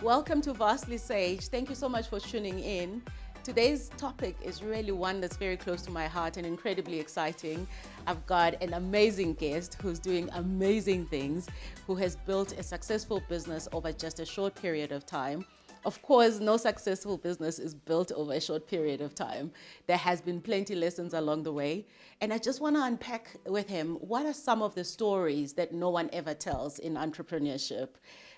Welcome to Vastly Sage. Thank you so much for tuning in. Today's topic is really one that's very close to my heart and incredibly exciting. I've got an amazing guest who's doing amazing things, who has built a successful business over just a short period of time. Of course, no successful business is built over a short period of time. There has been plenty lessons along the way. And I just want to unpack with him, what are some of the stories that no one ever tells in entrepreneurship?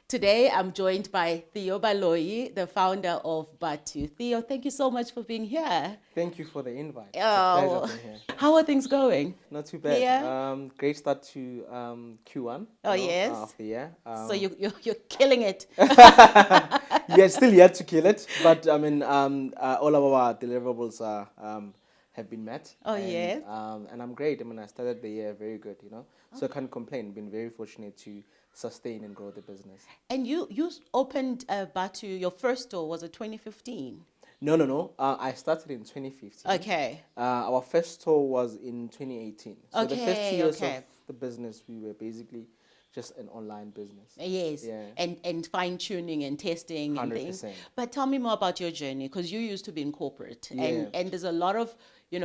Today, I'm joined by Theo Baloyi, the founder of Bathu. Theo, thank you so much for being here. Thank you for the invite. It's a Oh, pleasure being here. how are things going? Not too bad. Yeah. Great start to Q1 Oh, of yes. the year. So you're killing it. Yeah, still yet to kill it, but I mean, all of our deliverables are have been met. Oh, and, yes. And I'm great. I mean, I started the year very good, so I can't complain. Been very fortunate to sustain and grow the business. And you opened Bathu, your first store was it 2015? No. I started in 2015. Okay. Our first store was in 2018. So the first 2 years Okay. of the business, we were basically just an online business. Yes, Yeah. and fine tuning and testing and things. 100%. But tell me more about your journey, because you used to be in corporate, Yeah. and there's a lot of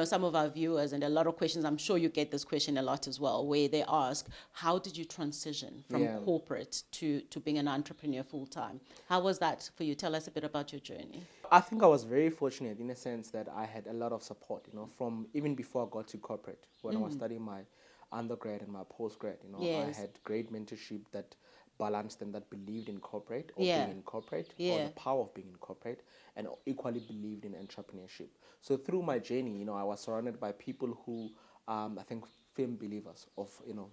some of our viewers and a lot of questions. I'm sure you get this question a lot as well, where they ask, how did you transition from Yeah. corporate to being an entrepreneur full time? How was that for you? Tell us a bit about your journey. I think I was very fortunate in a sense that I had a lot of support, from even before I got to corporate, when I was studying my undergrad and my postgrad, Yes. I had great mentorship that balanced and that believed in corporate or Yeah. being in corporate or Yeah. the power of being in corporate and equally believed in entrepreneurship. So through my journey, I was surrounded by people who I think firm believers of,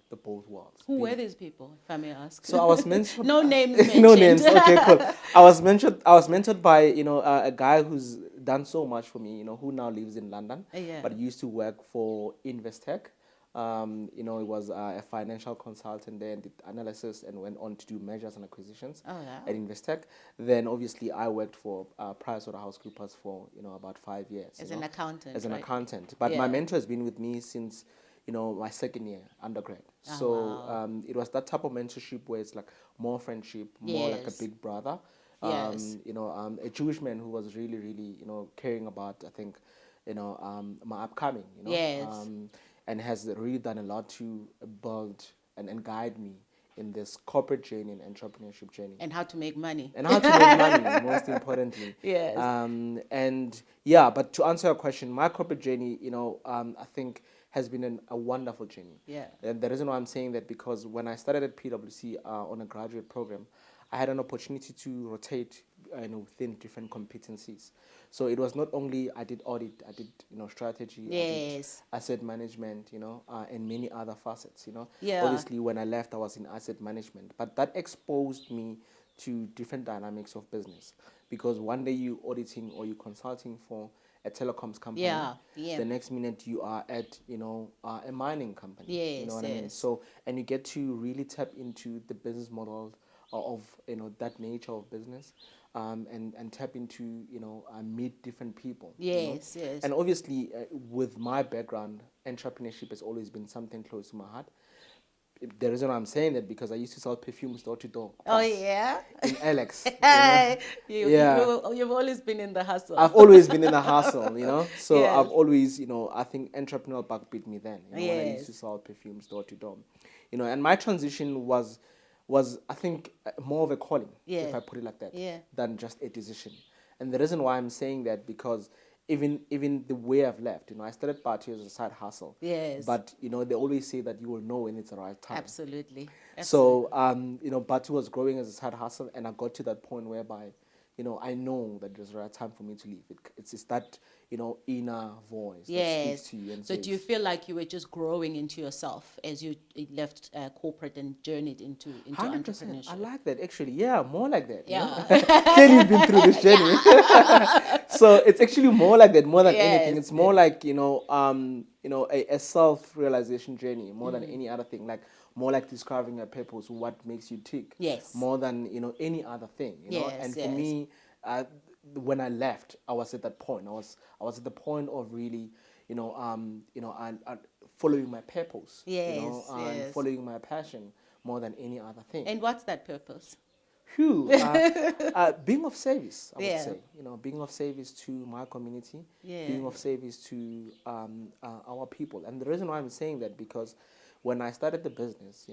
the both worlds. Who were Being, these people, if I may ask? so I was mentored. No names mentioned. No names. Okay, cool. I was mentored by a guy who's done so much for me. Who now lives in London, Yeah. but used to work for Investec. He was a financial consultant there and did analysis and went on to do mergers and acquisitions Oh, yeah. at Investec. Then obviously I worked for PricewaterhouseCoopers for about 5 years. As an accountant, As an right? accountant, but Yeah. my mentor has been with me since my second year undergrad. Oh, So wow. it was that type of mentorship where it's like more friendship, more like a Yes. big brother. Yes. A Jewish man who was really, really, caring about, I think, my upcoming, Yes. and has really done a lot to build and guide me in this corporate journey and entrepreneurship journey. And how to make money. And how to make money, most importantly. Yes. And yeah, but to answer your question, my corporate journey, I think has been a wonderful journey. Yeah. And the reason why I'm saying that, because when I started at PwC on a graduate program, I had an opportunity to rotate within different competencies. So it was not only I did audit, I did strategy, I did Yes. asset management, and many other facets. Yeah. Obviously when I left, I was in asset management, but that exposed me to different dynamics of business, because one day you auditing or you consulting for a telecoms company. Yeah, yeah. The next minute you are at a mining company. You know Yes, what I mean? yes. So, and you get to really tap into the business model of that nature of business, and tap into meet different people. Yes, yes. And obviously, with my background, entrepreneurship has always been something close to my heart. The reason I'm saying that, because I used to sell perfumes door to door. Oh, yeah. In Alex. Yeah. You've always been in the hustle. I've always been in the hustle, So Yes. I've always, I think entrepreneurial bug beat me then, when I used Yes. to sell perfumes door to door. And my transition was I think more of a calling, Yeah. if I put it like that, Yeah. than just a decision. And the reason why I'm saying that, because even the way I've left, I started Party as a side hustle. Yes. But they always say that you will know when it's the right time. Absolutely. So, Batu was growing as a side hustle, and I got to that point whereby, I know that there's the right time for me to leave. It's that, inner voice that Yes. speaks to you and So says, do you feel like you were just growing into yourself as you left corporate and journeyed into 100%. entrepreneurship? I like that, actually. Yeah, more like that. Yeah. Clearly, you've been through this journey. So it's actually more like that, more than anything. Yes, It's more like a self-realization journey, more than any other thing. Like more like discovering a purpose, what makes you tick. Yes. More than any other thing. Yes, And for yes. me, when I left, I was at that point. I was at the point of really, and following my purpose. Yes, And yes. following my passion more than any other thing. And what's that purpose? Phew, being of service, I would Yeah. say. Being of service to my community, Yeah. being of service to our people. And the reason why I'm saying that, because when I started the business,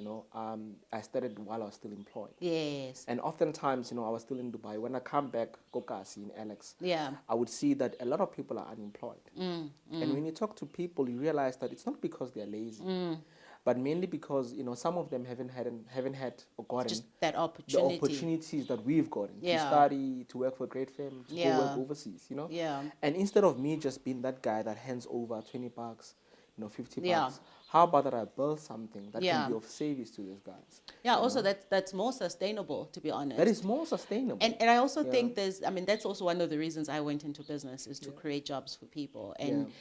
I started while I was still employed. Yes. And oftentimes, I was still in Dubai. When I come back, Kokasi in Alex, Yeah. I would see that a lot of people are unemployed. And when you talk to people, you realize that it's not because they're lazy, but mainly because some of them haven't had or gotten Just that the opportunity. opportunities that we've gotten to Yeah. study, to work for a great firm, to go work Yeah. overseas. Yeah. And instead of me just being that guy that hands over 20 bucks, 50 Yeah. bucks, how about that I build something that Yeah. can be of service to these guys? Yeah, you also know? that's more sustainable, to be honest. That is more sustainable. And I also Yeah. think that's also one of the reasons I went into business, is to create jobs for people and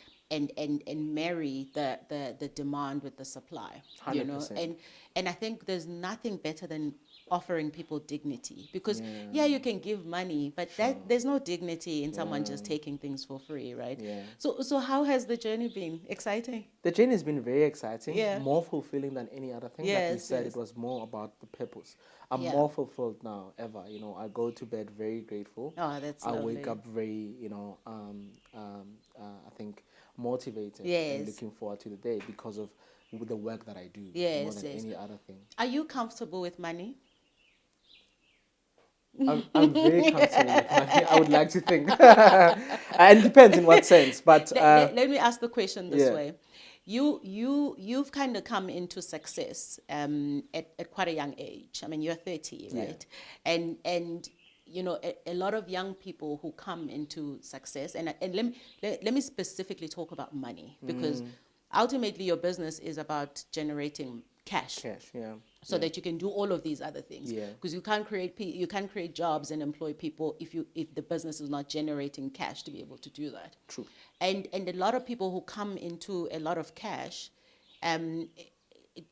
marry the demand with the supply. 100%. And I think there's nothing better than offering people dignity, because you can give money, but there's no dignity in someone just taking things for free, right? Yeah. So how has the journey been? Exciting? The journey has been very exciting, Yeah. more fulfilling than any other thing. Like we Yes, said, yes. it was more about the purpose. I'm Yeah. more fulfilled now ever. I go to bed very grateful. Oh, that's I lovely. wake up very, I think motivated Yes. and looking forward to the day because of the work that I do, more Yes, than yes. any other thing. Are you comfortable with money? I'm very comfortable with money. I would like to think. And it depends in what sense, but Let me ask the question this yeah. way. You've kind of come into success at quite a young age. I mean, you're 30, right? And a lot of young people who come into success, and let me specifically talk about money, because ultimately your business is about generating cash. Yeah. So that you can do all of these other things, Yeah. because you can't create jobs and employ people if the business is not generating cash to be able to do that. True. And a lot of people who come into a lot of cash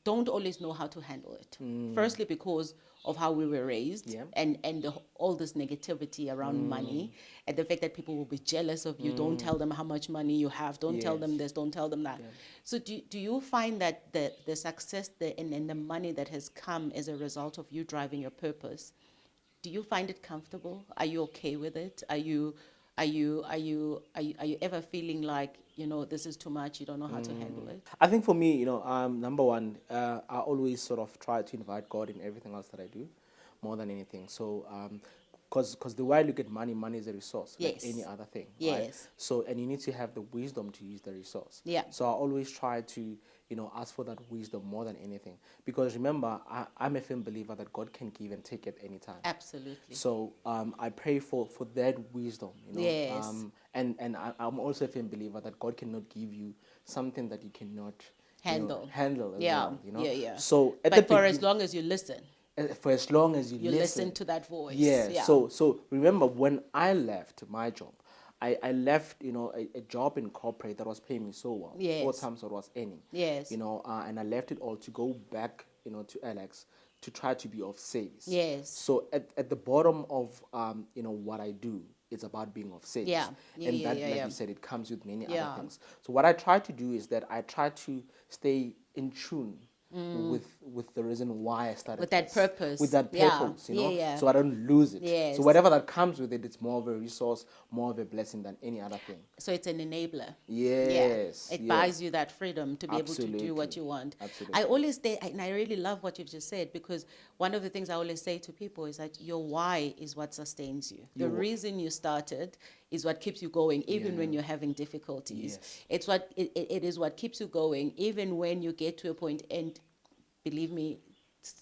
don't always know how to handle it. Firstly, because of how we were raised, Yeah. and all this negativity around money, and the fact that people will be jealous of you. Don't tell them how much money you have. Don't tell them Yes. this. Don't tell them that. So do you find that the success and the money that has come as a result of you driving your purpose, do you find it comfortable? Are you okay with it? Are you ever feeling like, this is too much, you don't know how to handle it? I think for me, number one, I always sort of try to invite God in everything else that I do, more than anything. So, because the way I look at money, money is a resource, like Yes. any other thing. Yes. Right? So, and you need to have the wisdom to use the resource. Yeah. So I always try to, ask for that wisdom more than anything. Because remember, I'm a firm believer that God can give and take at any time. Absolutely. So I pray for that wisdom, Yes. and I'm also a firm believer that God cannot give you something that you cannot Handle. handle as Yeah. well. Yeah. So But for as long as you listen, for as long as you listen to that voice. yeah. Yeah. So remember, when I left my job, I left a job in corporate that was paying me so well, Yes. 4 times what I was earning. Yes. And I left it all to go back to Alex to try to be of service. Yes. So at the bottom of what I do, it's about being of service. Yeah. And that, like Yeah. you said, it comes with many Yeah. other things. So what I try to do is that I try to stay in tune with the reason why I started With that this. purpose. With that Yeah. purpose, Yeah. so I don't lose it. Yes. So whatever that comes with it, it's more of a resource, more of a blessing than any other thing. So it's an enabler. Yes. Yeah. It yeah. buys you that freedom to be able to do Absolutely. what you want. Absolutely. I always say, and I really love what you've just said, because one of the things I always say to people is that your why is what sustains you. The reason you started is what keeps you going, even when you're having difficulties. Yes. It is what keeps you going, even when you get to a point, and believe me,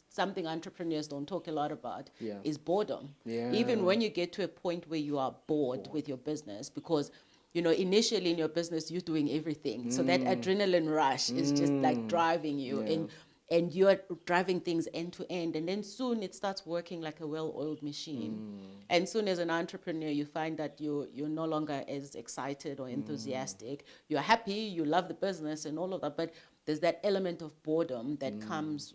something entrepreneurs don't talk a lot about is boredom. Yeah. Even when you get to a point where you are bored with your business, because initially in your business you're doing everything, so that adrenaline rush is just like driving you, and you're driving things end to end, and then soon it starts working like a well-oiled machine. And soon, as an entrepreneur, you find that you're no longer as excited or enthusiastic. You're happy, you love the business and all of that, but there's that element of boredom that comes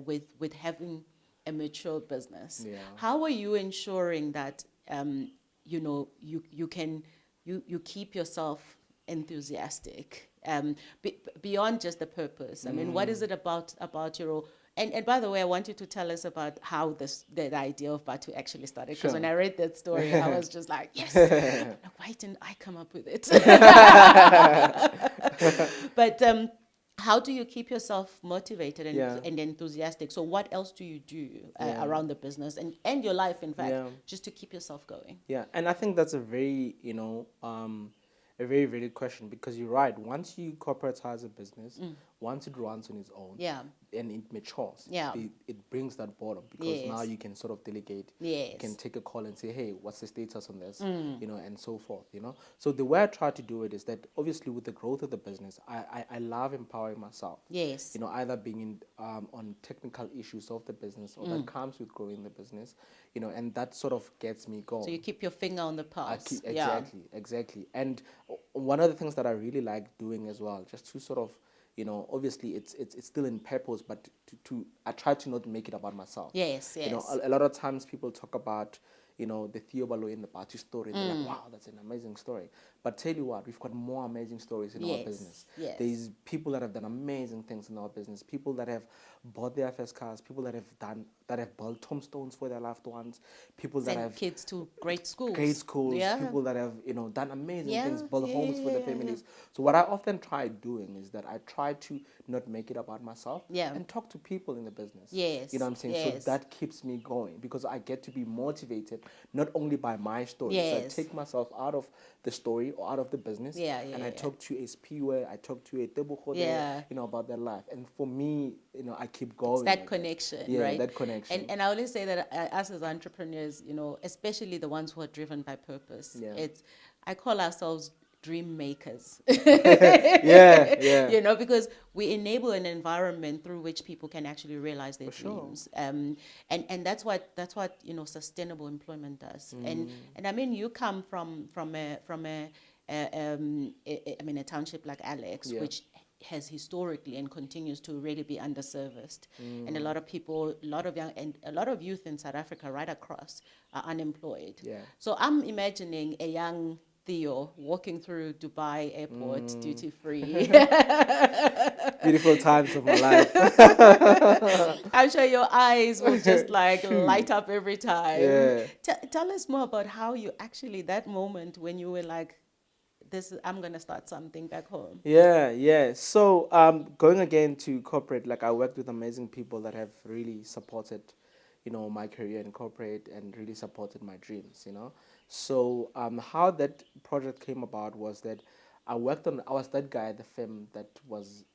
with having a mature business. Yeah. How are you ensuring that you keep yourself enthusiastic beyond just the purpose? I mean, what is it about your And by the way, I want you to tell us about how the idea of Bathu actually started. Because when Sure. I read that story, I was just like, yes, like, why didn't I come up with it? But how do you keep yourself motivated Yeah. and enthusiastic? So what else do you do Yeah. around the business and your life, in fact, Yeah. just to keep yourself going? Yeah, and I think that's a very, a very valid question because you're right. Once you corporatize a business, once it runs on its own, Yeah. and it matures, Yeah. it brings that boredom because now Yes. you can sort of delegate. You can Yes. take a call and say, hey, what's the status on this, and so forth, So the way I try to do it is that obviously with the growth of the business, I love empowering myself. Yes. Either being in on technical issues of the business or that comes with growing the business, and that sort of gets me So you going. keep your finger on the pulse. Yeah. Exactly. And one of the things that I really like doing as well, just to sort of, obviously it's still in purpose, but I try to not make it about myself. Yes. Yes. A lot of times people talk about, the Theo Baloyi and the Bathu story. And they're like, wow, that's an amazing story. But tell you what, we've got more amazing stories in our business. Yes. Yes. There's people that have done amazing things in our business. People that have bought their first cars. People that have built tombstones for their loved ones. People that Send have kids to great schools. great schools, Yeah. people that have done amazing Yeah. things, built Yeah. homes for their Yeah. families. So what I often try doing is that I try to not make it about myself Yeah. and talk to people in the business. Yes. You know what I'm saying? So Yes. that keeps me going because I get to be motivated not only by my story. So I Yes. take myself out of the story or out of the business, Yeah, yeah, and I yeah. talk to a Spiwe, I talk to a Tebuko Yeah. there, about their life. And for me, I keep going. It's that like connection, Yeah, right? that connection. And I always say that us as entrepreneurs, especially the ones who are driven by purpose, Yeah. I call ourselves dream makers. Yeah. Because we enable an environment through which people can actually realize their For sure. dreams. And that's what sustainable employment does. And I mean, you come from a township like Alex, Yeah. which has historically and continues to really be underserviced, and a lot of people, a lot of youth in South Africa right across are unemployed. Yeah. So I'm imagining a young Theo walking through Dubai airport duty free. Beautiful times of my life. I'm sure your eyes will just like light up every time. Yeah. Tell us more about how you actually, that moment when you were like, I'm going to start something back home. Yeah. So, going again to corporate, like I worked with amazing people that have really supported, my career in corporate and really supported my dreams. So, how that project came about was that I was that guy at the firm that was,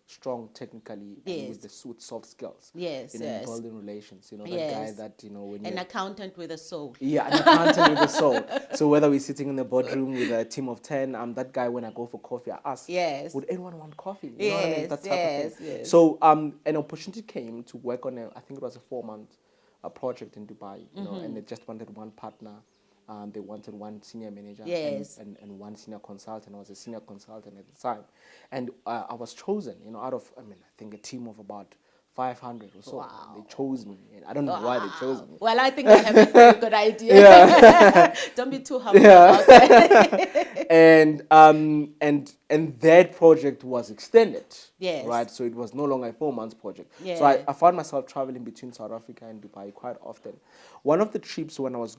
strong technically and with Yes. with soft skills. Yes, In yes. building relations. That guy Yes. that, when An you accountant with a soul. Yeah, an accountant with a soul. So whether we're sitting in the boardroom with a team of 10, I'm that guy when I go for coffee, I ask, Yes. would anyone want coffee? You know what I mean? Yes, That type of yes, thing. yes. So an opportunity came to work on I think it was a 4-month project in Dubai, and they just wanted one partner. They wanted one senior manager Yes. and one senior consultant. I was a senior consultant at the time. And I was chosen, out of, I think a team of about 500 or so. Wow. They chose me. And I don't know why they chose me. Well, I think I have a very good idea. Yeah. Don't be too humble about that. And that project was extended. Yes. Right. So it was no longer a 4 months project. Yeah. So I found myself traveling between South Africa and Dubai quite often. One of the trips when I was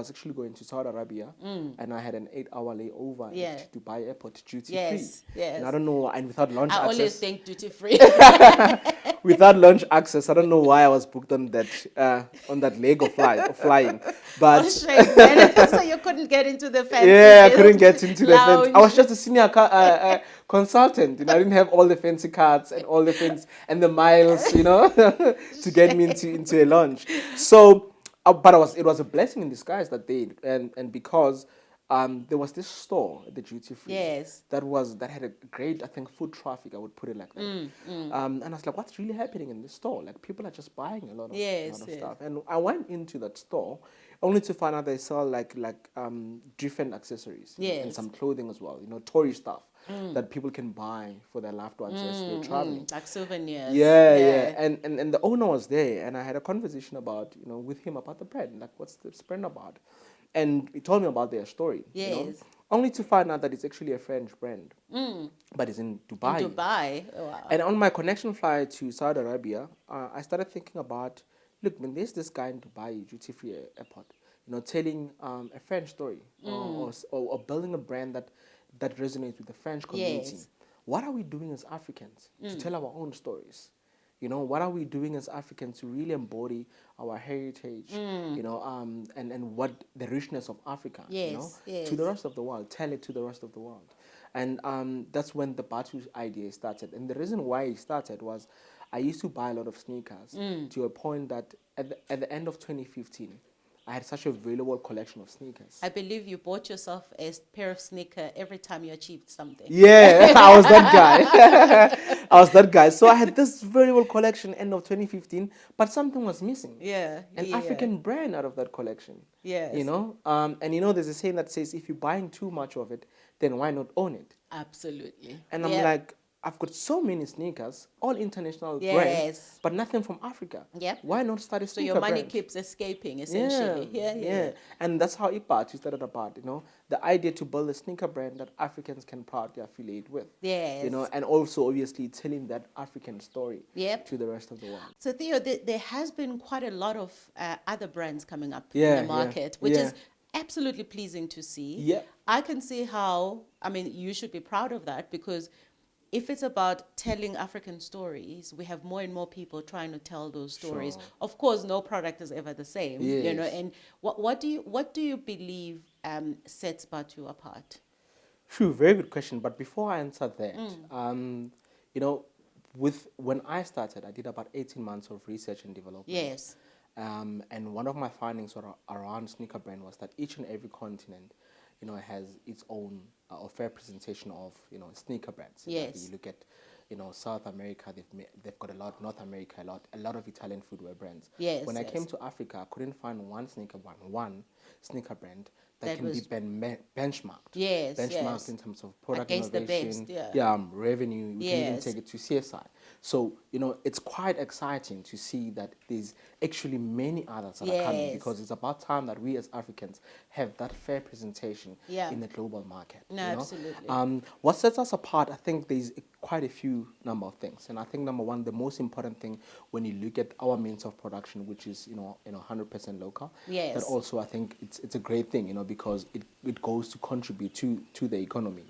actually going to Saudi Arabia, and I had an 8-hour layover Yeah. at Dubai airport duty Yes, free. yes. And I don't know, and without lunch I access. always think duty free. Without lunch access, I don't know why I was booked on that leg of flying. But Oh, shame, man. So you couldn't get into the fancy I couldn't get into the fancy. I lounge. was just a senior consultant. I didn't have all the fancy cards and all the things and the miles, to get me into a lounge. So, but it was a blessing in disguise that day, and because there was this store at the duty free. Yes. That had a great, I think, foot traffic. I would put it like that. And I was like, what's really happening in this store? Like people are just buying a lot of Yes. stuff. And I went into that store, only to find out they sell like different accessories and Yes. some clothing as well. Toy stuff that people can buy for their loved ones as they're traveling. Like souvenirs. Yeah. And the owner was there, and I had a conversation with him about the brand. Like, what's this brand about? And he told me about their story. Yes. only to find out that it's actually a French brand, but it's in Dubai. In Dubai. Oh, wow. And on my connection flight to Saudi Arabia, I started thinking about, look, when there's this guy in Dubai, duty-free airport, telling a French story or building a brand that resonates with the French community. Yes. What are we doing as Africans to tell our own stories? What are we doing as Africans to really embody our heritage, and what the richness of Africa, Yes, yes. to the rest of the world, tell it to the rest of the world. And that's when the Bathu idea started. And the reason why it started was I used to buy a lot of sneakers to a point that at the end of 2015, I had such a valuable collection of sneakers. I believe you bought yourself a pair of sneakers every time you achieved something. Yeah, I was that guy. I was that guy. So I had this valuable collection end of 2015, but something was missing. Yeah. An African brand out of that collection. Yes. And there's a saying that says if you're buying too much of it, then why not own it? Absolutely. And I'm like, I've got so many sneakers, all international brands, but nothing from Africa. Yep. Why not start a sneaker So your money brand? keeps escaping, essentially. Yeah. And that's how Bathu started about, the idea to build a sneaker brand that Africans can proudly affiliate with. Yes. And also obviously telling that African story Yep. to the rest of the world. So Theo, there has been quite a lot of other brands coming up Yeah, in the market, which is absolutely pleasing to see. Yeah. I can see how, you should be proud of that, because if it's about telling African stories, we have more and more people trying to tell those stories. Sure. Of course, no product is ever the same, Yes. And what do you believe sets Bathu apart? Sure, very good question. But before I answer that, when I started, I did about 18 months of research and development. Yes. And one of my findings around sneaker brand was that each and every continent, has its own or fair presentation of, sneaker brands. Yes. You look at, South America, they've got a lot. North America, a lot of Italian footwear brands. Yes. When I came to Africa, I couldn't find one sneaker brand that can be benchmarked. Yes. Benchmarked in terms of product against innovation. the best, revenue. We can even take it to CSI. So, it's quite exciting to see that there's actually many others that are coming, because it's about time that we as Africans have that fair presentation in the global market. No, absolutely. What sets us apart, I think there's quite a few number of things. And I think number one, the most important thing when you look at our means of production, which is, 100% local, Yes. that also I think it's a great thing, because it goes to contribute to the economy,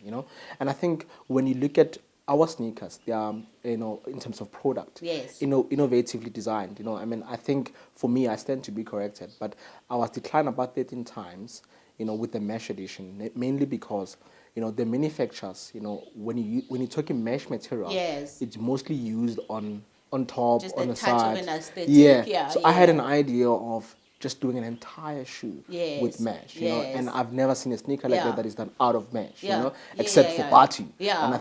And I think when you look at our sneakers, they are, in terms of product, Yes. Innovatively designed. I think for me, I stand to be corrected, but I was declined about 13 times, with the mesh edition, mainly because, the manufacturers, when you're talking mesh material, Yes. it's mostly used on top, Just on a the touch side. of an aesthetic. Yeah. So I had an idea of just doing an entire shoe with mesh, and I've never seen a sneaker like that is done out of mesh, except for Bathu. Yeah. And I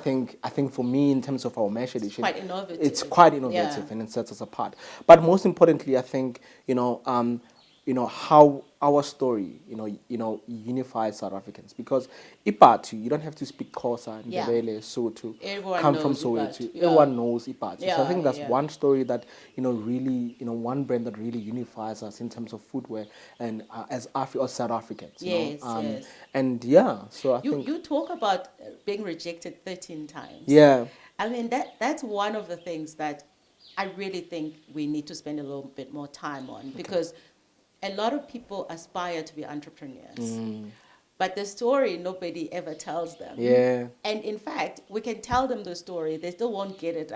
think for me, in terms of our mesh edition, it's quite innovative. And it sets us apart. But most importantly, I think, how our story, unifies South Africans. Because Bathu, you don't have to speak Xhosa, Ndebele, Sotho, come from Soweto. Everyone knows Bathu. So I think that's one story that, really, one brand that really unifies us in terms of footwear and as South Africans. Yes. And so I think you talk about being rejected 13 times. Yeah. That's one of the things that I really think we need to spend a little bit more time on, because a lot of people aspire to be entrepreneurs, but the story nobody ever tells them. Yeah. And in fact, we can tell them the story, they still won't get it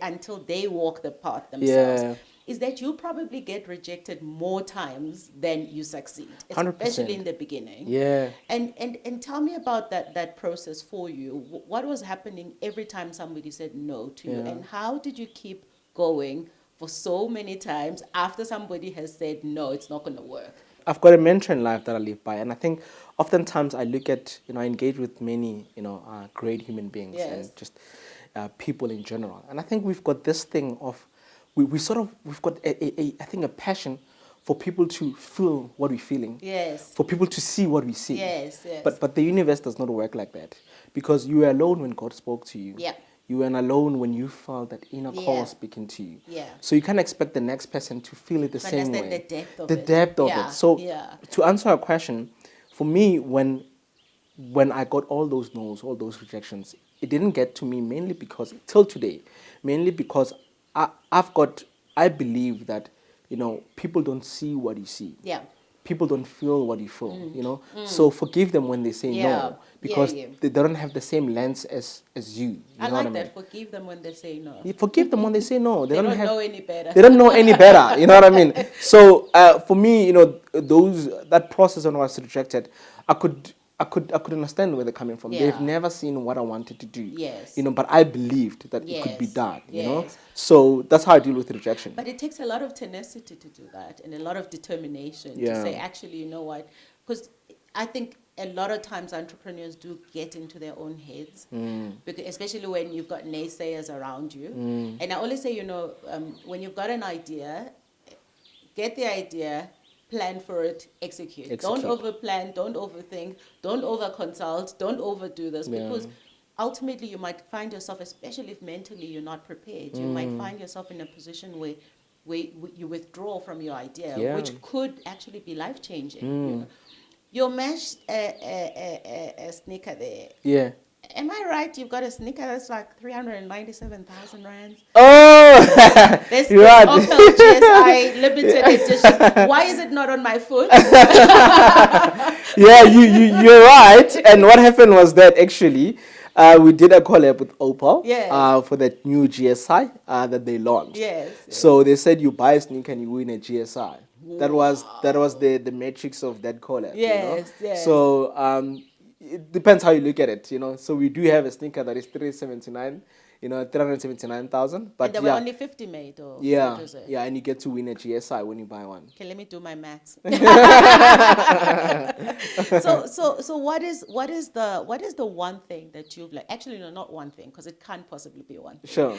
until they walk the path themselves. Yeah. Is that you probably get rejected more times than you succeed, 100%. especially in the beginning. Yeah. And tell me about that process for you. What was happening every time somebody said no to you, and how did you keep going for so many times after somebody has said, no, it's not going to work? I've got a mantra in life that I live by. And I think oftentimes I look at, I engage with many, great human beings and just people in general. And I think we've got this thing of, we've got a passion for people to feel what we're feeling. Yes. For people to see what we see. Yes. But the universe does not work like that. Because you were alone when God spoke to you. Yeah. You were alone when you felt that inner call speaking to you. Yeah. So you can't expect the next person to feel it the same way. Understand the depth of it. The depth of it. So to answer your question, for me, when when I got all those no's, all those rejections, it didn't get to me mainly because, till today, mainly because I believe that, people don't see what you see. Yeah. People don't feel what you feel, So forgive them when they say Yeah. no, because Yeah. they don't have the same lens as you. I You know what I like mean? that. Forgive them when they say no. You forgive them when they say no. They don't know any better. They don't know any better. You know what I mean? So for me, that process when I was rejected, I could understand where they're coming from. They've Yeah. never seen what I wanted to do. Yes. But I believed that it could be Yes. done. Yes. So that's how I deal with rejection. But it takes a lot of tenacity to do that and a lot of determination to Yeah. say, actually, you know what? Because I think a lot of times entrepreneurs do get into their own heads, because especially when you've got naysayers around you. And I always say, when you've got an idea, get the idea, plan for it, execute. Don't over-plan, don't overthink, don't over-consult, don't overdo this, because ultimately you might find yourself, especially if mentally you're not prepared, you might find yourself in a position where you withdraw from your idea, which could actually be life-changing. Your mashed a sneaker there. Yeah. Am I right? You've got a sneaker that's like 397,000 rands. Oh, This you're right. Opel GSI limited edition. Why is it not on my foot? Yeah, you're right. And what happened was that actually, we did a collab with Opel. Yes. For that new GSI that they launched. Yes. So they said you buy a sneaker and you win a GSI. That was the metrics of that collab. Yes, yes. So it depends how you look at it. So we do have a sneaker that is 379. 379,000. But And there were only 50 made, or yeah, what was it? yeah, and you get to win a GSI when you buy one. Okay, let me do my maths. So what is the one thing that you've like? Actually, no, not one thing, because it can't possibly be one thing. Sure.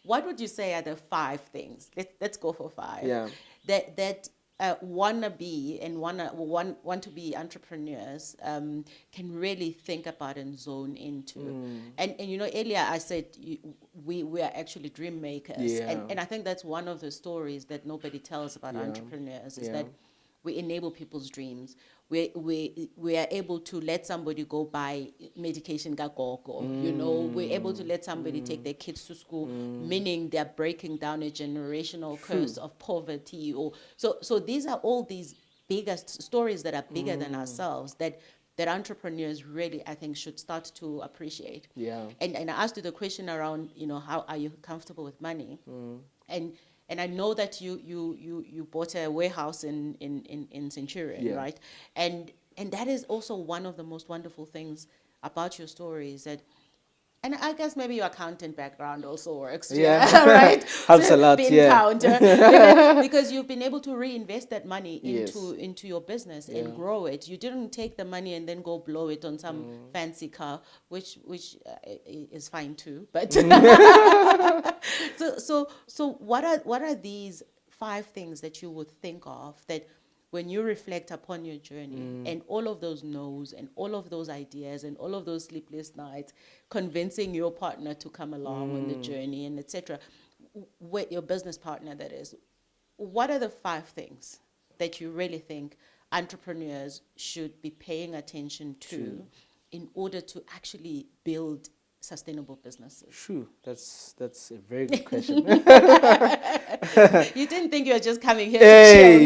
What would you say are the 5 things? Let's go for 5. Yeah. That want to be entrepreneurs can really think about and zone into. And earlier I said we are actually dream makers. Yeah. And I think that's one of the stories that nobody tells about entrepreneurs is that we enable people's dreams. We are able to let somebody go buy medication gagogo. We're able to let somebody take their kids to school, meaning they're breaking down a generational curse of poverty. So these are all these bigger stories that are bigger than ourselves that entrepreneurs really, I think, should start to appreciate. Yeah. And I asked you the question around, how are you comfortable with money? And I know that you bought a warehouse in Centurion, right? And that is also one of the most wonderful things about your story is that, and I guess maybe your accountant background also works, right? Helps a lot, because you've been able to reinvest that money into your business and grow it. You didn't take the money and then go blow it on some fancy car, which is fine too. But so what are these 5 things that you would think of that when you reflect upon your journey and all of those no's and all of those ideas and all of those sleepless nights, convincing your partner to come along on the journey and etc., with your business partner, that is, what are the 5 things that you really think entrepreneurs should be paying attention to in order to actually build sustainable businesses? Sure, that's a very good question. You didn't think you were just coming here to chill,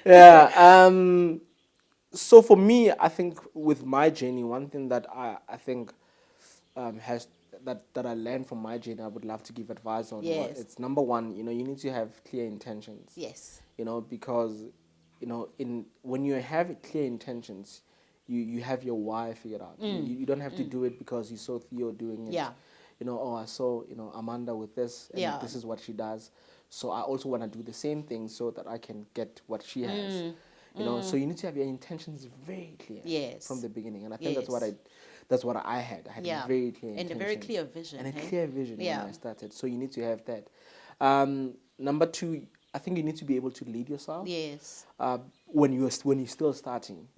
yeah. So for me, I think with my journey, one thing that I think has that I learned from my journey, I would love to give advice on. Yes. It's number one, you need to have clear intentions. Yes. Because when you have clear intentions, you have your why figured out. You don't have to do it because you saw Theo doing it. Yeah. I saw Amanda with this, and this is what she does. So I also want to do the same thing so that I can get what she has. So you need to have your intentions very clear from the beginning, and I think that's what I had. I had a very clear intention and a very clear vision, and a clear vision when I started. So you need to have that. Number 2, I think you need to be able to lead yourself. Yes. When you're still starting,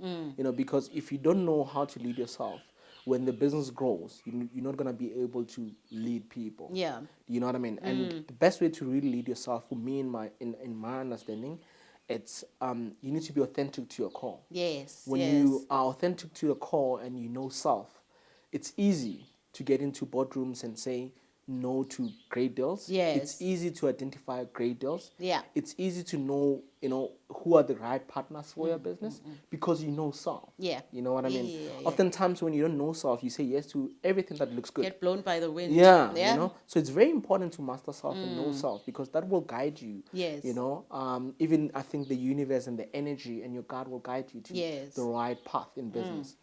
because if you don't know how to lead yourself, when the business grows, you're not gonna be able to lead people. Yeah. You know what I mean? And the best way to really lead yourself, for me, in my understanding, it's you need to be authentic to your core. Yes. When yes. you are authentic to your core and you know self, it's easy to get into boardrooms and say no to great deals. Yes. It's easy to identify great deals. Yeah. It's easy to know, who are the right partners for your business because you know self. Yeah. You know what I mean? Yeah. Oftentimes when you don't know self, you say yes to everything that looks good. Get blown by the wind. Yeah, Yeah. So it's very important to master self and know self because that will guide you. Yes. Even I think the universe and the energy and your God will guide you to Yes. the right path in business.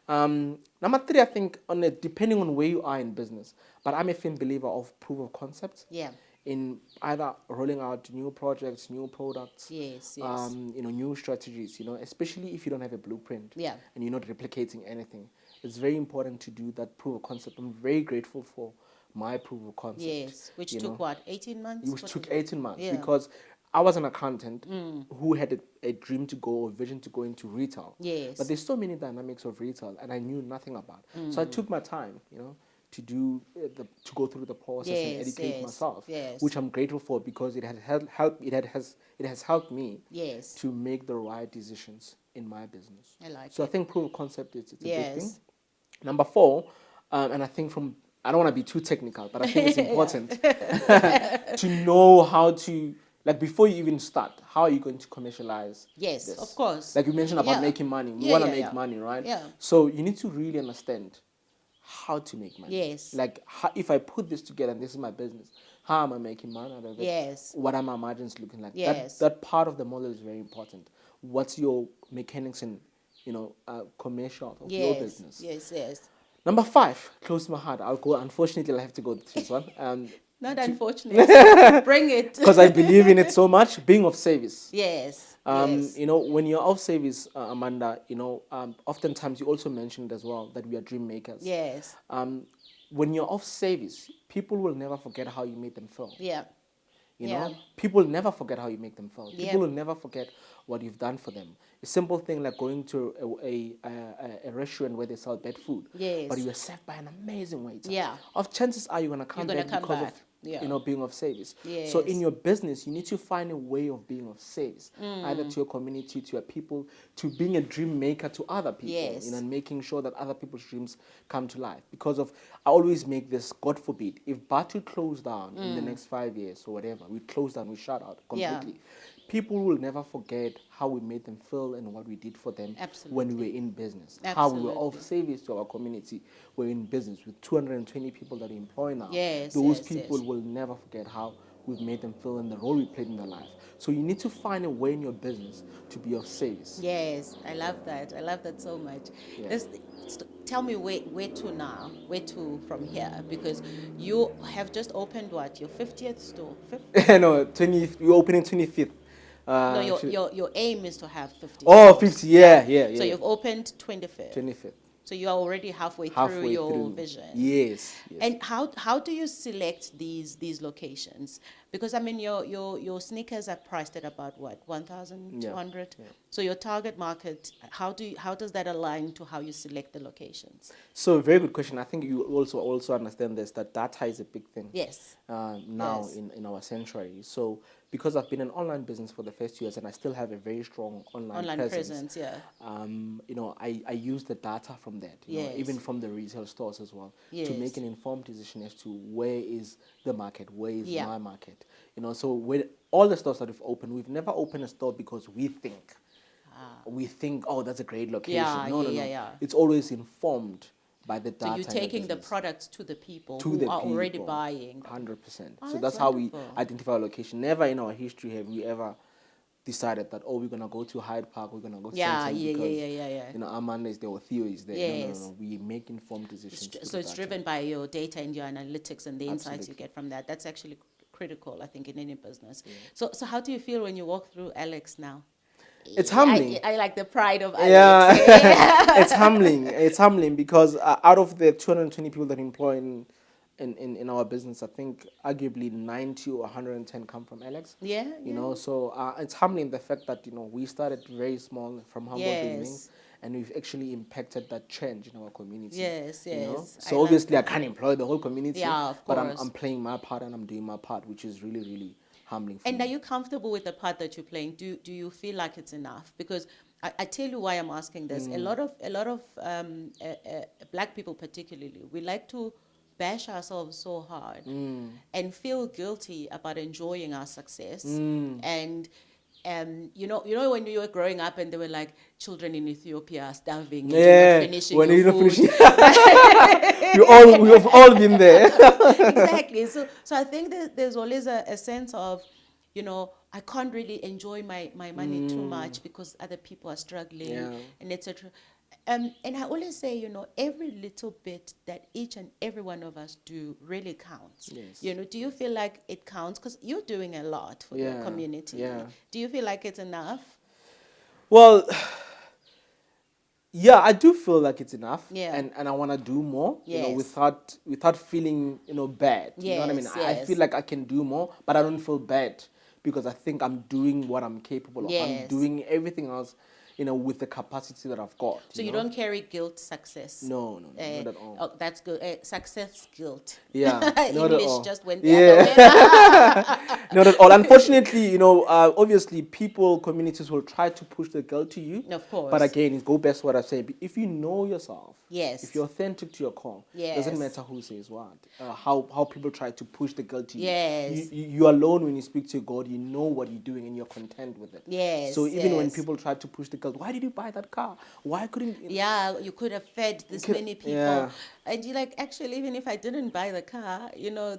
Number three, I think depending on where you are in business, but I'm a firm believer of proof of concept. Yeah. In either rolling out new projects, new products, Yes. Yes. new strategies, especially if you don't have a blueprint Yeah. and you're not replicating anything. It's very important to do that proof of concept. I'm very grateful for my proof of concept. Yes. Which took what, 18 months? It took 18 months Yeah. because I was an accountant who had a dream to go or vision to go into retail. Yes. But there's so many dynamics of retail and I knew nothing about. So I took my time, to do to go through the process and Yes, educate myself, yes. which I'm grateful for because it has helped me Yes. to make the right decisions in my business. I like So it. I think proof of concept it's a big Yes. thing. Number four, and I think I don't want to be too technical, but I think it's important to know how to, like before you even start, how are you going to commercialize Yes, this? of course. Like you mentioned about Yeah. making money. We Yeah, want to yeah, make yeah. money, right? Yeah. So you need to really understand how to make money. Yes. Like if I put this together and this is my business, how am I making money out of it? Yes. What are my margins looking like? Yes. That part of the model is very important. What's your mechanics and commercial of your business? Yes. Yes. Number five, close to my heart. I'll go. Unfortunately, I'll have to go to this one. Not unfortunate. Bring it. Because I believe in it so much. Being of service. Yes. Yes. When you're of service, Amanda, oftentimes you also mentioned as well that we are dream makers. Yes. When you're of service, people will never forget how you made them feel. Yeah. People never forget how you make them feel. Yeah. People will never forget what you've done for them. A simple thing like going to a restaurant where they sell bad food, Yes. but you were served by an amazing waiter. Yeah. Of chances are you're gonna come back because of being of service. Yes. So in your business, you need to find a way of being of service, either to your community, to your people, to being a dream maker to other people. Yes. And making sure that other people's dreams come to life. Because I always make this, God forbid, if Bathu closed down in the next 5 years or whatever, we close down, we shut out completely. People will never forget how we made them feel and what we did for them when we were in business. How we were of service to our community. We're in business with 220 people that we employ now. Yes, Those yes, people yes. will never forget how we've made them feel and the role we played in their life. So you need to find a way in your business to be of service. Yes, I love that. I love that so much. Yeah. Tell me where to now, where to from here, because you have just opened what, your 50th store? No, we're opening 25th. No, your aim is to have 50. Oh, stores. 50, yeah. So you've opened 25th. 25th. So you are already halfway through your vision. Yes. And how do you select these locations? Because I mean your sneakers are priced at about what, 1,200? Yeah. So your target market, how does that align to how you select the locations? So very good question. I think you also understand this, that data is a big thing. Yes. Now Yes. in our century. So because I've been in online business for the first 2 years and I still have a very strong online presence, yeah. I use the data from that, Yes. even from the retail stores as well, to Yes. make an informed decision as to where is the market, where is Yeah. my market. So with all the stores that we've opened, we've never opened a store because we think, oh, that's a great location. Yeah, No. yeah. It's always informed by the data. So you're taking the business. products to the people To who the are already people. buying. 100%. Oh, So that's that's how we wonderful. identify our location. Never in our history have we ever decided that, we're going to go to Hyde Park, we're going to go to Centrum because, Amanda is there or Theo is there. Yes. No. We make informed decisions. So it's driven by your data and your analytics and the insights you Absolutely. get from that. That's actually critical, I think, in any business. Yeah. So how do you feel when you walk through Alex now? It's humbling. I like the pride of Alex. Yeah, it's humbling. It's humbling because out of the 220 people that employ in our business, I think arguably 90 or 110 come from Alex. Yeah. So it's humbling the fact that we started very small from humble beginnings, and we've actually impacted that change in our community. Yes. So obviously I can't employ the whole community. Yeah, of but course. I'm playing my part and I'm doing my part, which is really, really humbling for And me. are you comfortable with the part that you're playing? Do you feel like it's enough? Because I tell you why I'm asking this. A lot of black people particularly, we like to bash ourselves so hard and feel guilty about enjoying our success. And when you were growing up and they were like, children in Ethiopia are starving and you're not Yeah, finishing when your you're not food. finishing, we've all been there. Exactly. So I think that there's always a sense of, I can't really enjoy my money too much because other people are struggling Yeah. and etc. And I always say, every little bit that each and every one of us do really counts. Yes. Do you feel like it counts? Because you're doing a lot for your Yeah. community. Yeah. Do you feel like it's enough? Well, yeah, I do feel like it's enough, Yeah. and I want to do more. Yes. Without feeling bad. You know what I mean? Yes, I yes. feel like I can do more, but I don't feel bad because I think I'm doing what I'm capable of. I'm Yes. doing everything else, with the capacity that I've got. So you don't carry guilt success? No, not at all. Oh, that's good. Success guilt. Yeah, not at English all. just went the other way. Not at all. Unfortunately, obviously people, communities will try to push the girl to you. Of course. But again, it go back to what I say. If you know yourself, Yes. if you're authentic to your core, Yes. doesn't matter who says what. How people try to push the girl to you. Yes. You alone when you speak to God, you know what you're doing and you're content with it. Yes. So even when yes. people try to push the girl, why did you buy that car? Why couldn't you? Yeah, you could have fed this many people. Yeah. And you're like, actually, even if I didn't buy the car,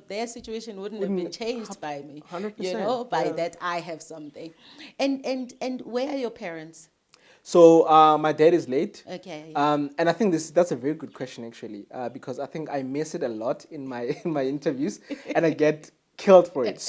their situation wouldn't have been changed by me. 100%, By yeah. that I have something. And where are your parents? So my dad is late. Okay. And I think that's a very good question actually, because I think I miss it a lot in my interviews, and I get killed for it.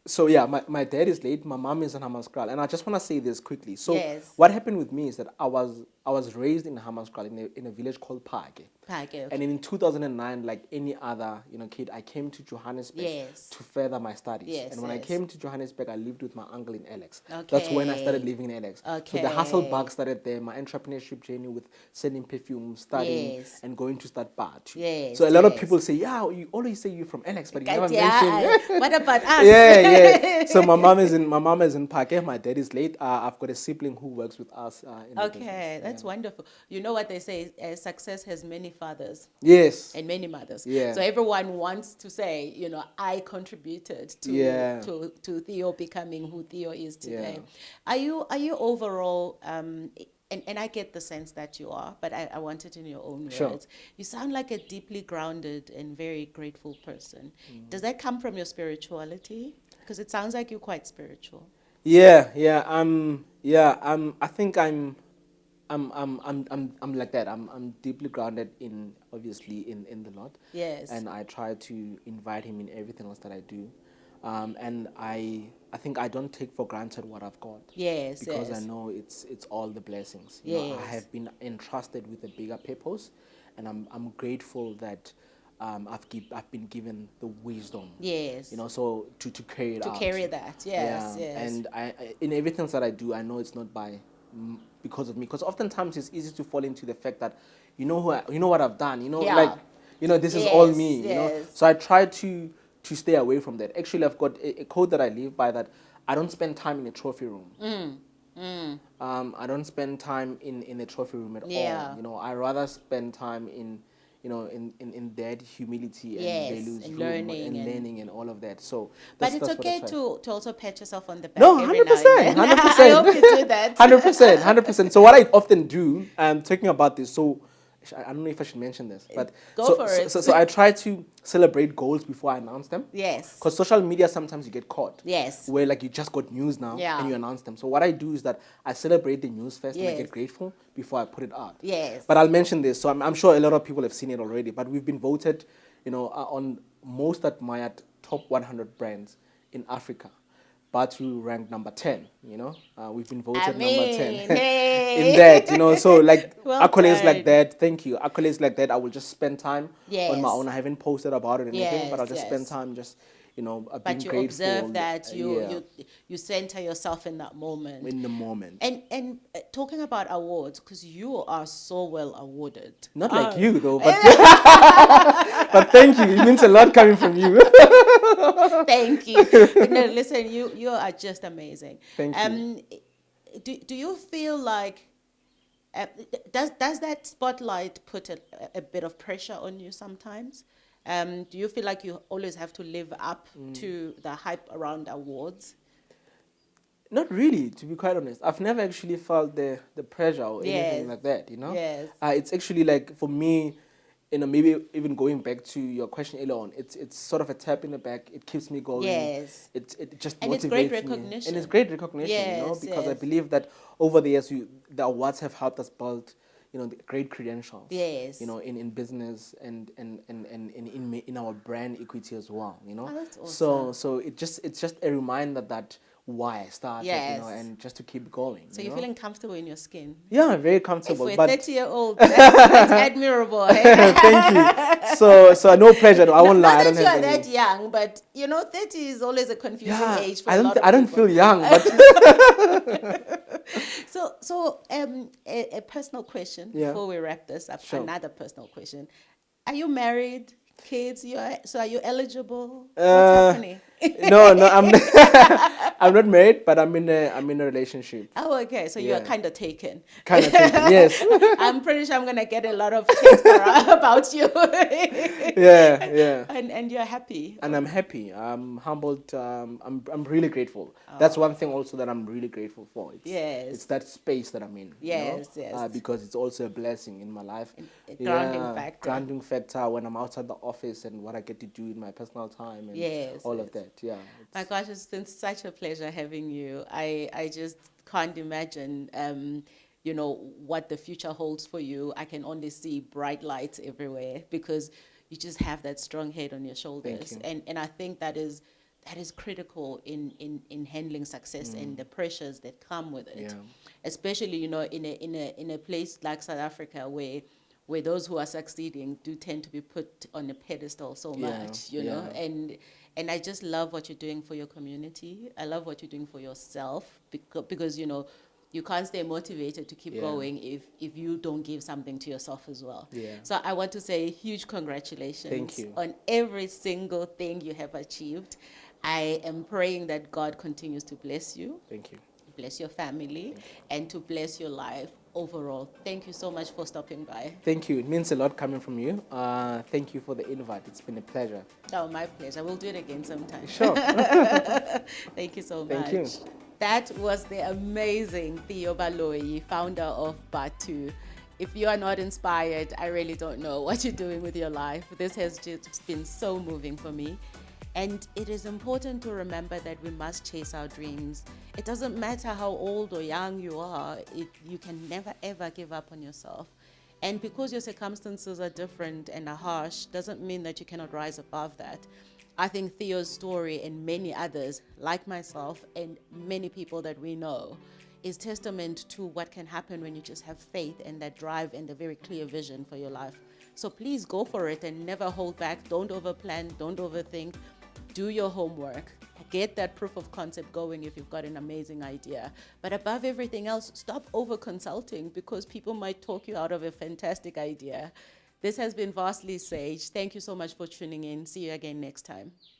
So yeah, my dad is late. My mom is in Hammanskraal, and I just want to say this quickly. So Yes. what happened with me is that I was raised in Hammanskraal in a village called Phake. Okay. And in 2009, like any other kid, I came to Johannesburg Yes. to further my studies. Yes, And when I yes. came to Johannesburg, I lived with my uncle in Alex. That's when I started Okay. living in Alex. So Okay. the hustle bug started there. My entrepreneurship journey with selling perfume, studying, Yes. and going to start Bathu. Yes, So a lot of yes. people say, yeah, you always say you're from Alex, but you never Yeah, mention. what about us? Yeah. So my mom is in Phake. My dad is late. I've got a sibling who works with us in the business. Okay, that's wonderful. You know what they say, success has many fathers. Yes. And many mothers. Yeah. So everyone wants to say, I contributed to Theo becoming who Theo is today. Yeah. Are you overall and I get the sense that you are, but I want it in your own Sure. words. You sound like a deeply grounded and very grateful person. Does that come from your spirituality? Because it sounds like you're quite spiritual. Yeah. I think I'm like that. I'm deeply grounded obviously in the Lord. Yes. And I try to invite Him in everything else that I do. And I think I don't take for granted what I've got. Yes. Because yes. I know it's all the blessings. I Yes. have been entrusted with a bigger purpose, and I'm grateful that I've been given the wisdom. Yes. So to carry it out. To carry that. Yes. Yeah. Yes. And in everything that I do, I know it's not because of me. Because oftentimes it's easy to fall into the fact that you know what I've done. Yeah. This is all Yes, me. yes. So I try to stay away from that. Actually, I've got a code that I live by that I don't spend time in a trophy room. I don't spend time in a trophy room at Yeah. all. I rather spend time in that humility and Yes, values and room learning and- learning and all of that. So But it's that's what I okay try. to also pat yourself on the back. No, every 100%, now and then. 100%. I hope you do that. 100%. So what I often do, talking about this, so I don't know if I should mention this, but Go for it. So I try to celebrate goals before I announce them. Yes. Because social media, sometimes you get caught. Yes. Where you just got news now Yeah. and you announce them. So what I do is that I celebrate the news first and I Yes. get grateful before I put it out. Yes. But I'll mention this. So I'm sure a lot of people have seen it already. But we've been voted, on most admired top 100 brands in Africa. Bathu ranked number 10, we've been voted number 10 hey. in that, so Well accolades done. like that, thank you. Accolades like that, I will just spend time Yes. on my own. I haven't posted about it or anything, but I'll Yes, just spend yes. time just, being But you grateful. observe that Yeah, you center yourself in that moment. in the moment. And talking about awards, because you are so well awarded. Not like you though, but but thank you. It means a lot coming from you. Thank you. No, listen, you are just amazing. Thank you. Do you feel like uh, does that spotlight put a bit of pressure on you sometimes? Do you feel like you always have to live up to the hype around awards? Not really, to be quite honest. I've never actually felt the pressure or anything Yes. like that, Yes. It's actually like, for me, maybe even going back to your question earlier on, it's sort of a tap in the back. It keeps me going. Yes. It just And it's great motivates me. And it's recognition. great recognition, Yes, because I yes. believe that over the years, the awards have helped us build, the great credentials, Yes. in business and in our brand equity as well. Oh, that's So it's just a reminder that why I started, Yes. and just to keep going. So you're feeling comfortable in your skin. Yeah, very If comfortable. we're But 30-year-old, that's admirable. Eh? thank you. So no pressure. I won't lie. I Not don't that you have are any. that young, but 30 is always a confusing Yeah, age for a lot of I don't people. feel young, but So a personal question Yeah. before we wrap this up. Sure. Another personal question: are you married? Kids? So are you eligible? What's uh, happening? no, I'm not married, but I'm in a relationship. Oh, okay. So you're Yeah. kind of taken. Kind of thinking, yes. I'm pretty sure I'm gonna get a lot of texts about you. Yeah. And you're happy. And I'm happy. I'm humbled. I'm really grateful. That's one thing also that I'm really grateful for. Yes. It's that space that I'm in. Yes, yes. Because it's also a blessing in my life. A grounding factor. Grounding factor when I'm outside the office and what I get to do in my personal time and Yes, all yes. of that. Yeah. My gosh, it's been such a pleasure having you. I just can't imagine, what the future holds for you. I can only see bright lights everywhere because you just have that strong head on your shoulders. you. And I think that is critical in handling success and the pressures that come with it. Yeah. Especially, in a place like South Africa where those who are succeeding do tend to be put on a pedestal so Yeah, much, yeah. and I just love what you're doing for your community. I love what you're doing for yourself because you can't stay motivated to keep Yeah. going if you don't give something to yourself as well. Yeah. So I want to say huge congratulations Thank you. on every single thing you have achieved. I am praying that God continues to bless you, Thank you. bless your family, and to bless your life overall. Thank you so much for stopping by. Thank you. It means a lot coming from you. Thank you for the invite. It's been a pleasure. Oh, my pleasure. We'll do it again sometime. Sure. Thank you so Thank much. you. That was the amazing Theo Baloyi, founder of Bathu. If you are not inspired, I really don't know what you're doing with your life. This has just been so moving for me. And it is important to remember that we must chase our dreams. It doesn't matter how old or young you are, you can never ever give up on yourself. And because your circumstances are different and are harsh, doesn't mean that you cannot rise above that. I think Theo's story and many others, like myself and many people that we know, is testament to what can happen when you just have faith and that drive and a very clear vision for your life. So please go for it and never hold back. Don't overplan, don't overthink. Do your homework. Get that proof of concept going if you've got an amazing idea. But above everything else, stop over consulting because people might talk you out of a fantastic idea. This has been Vastly Sage. Thank you so much for tuning in. See you again next time.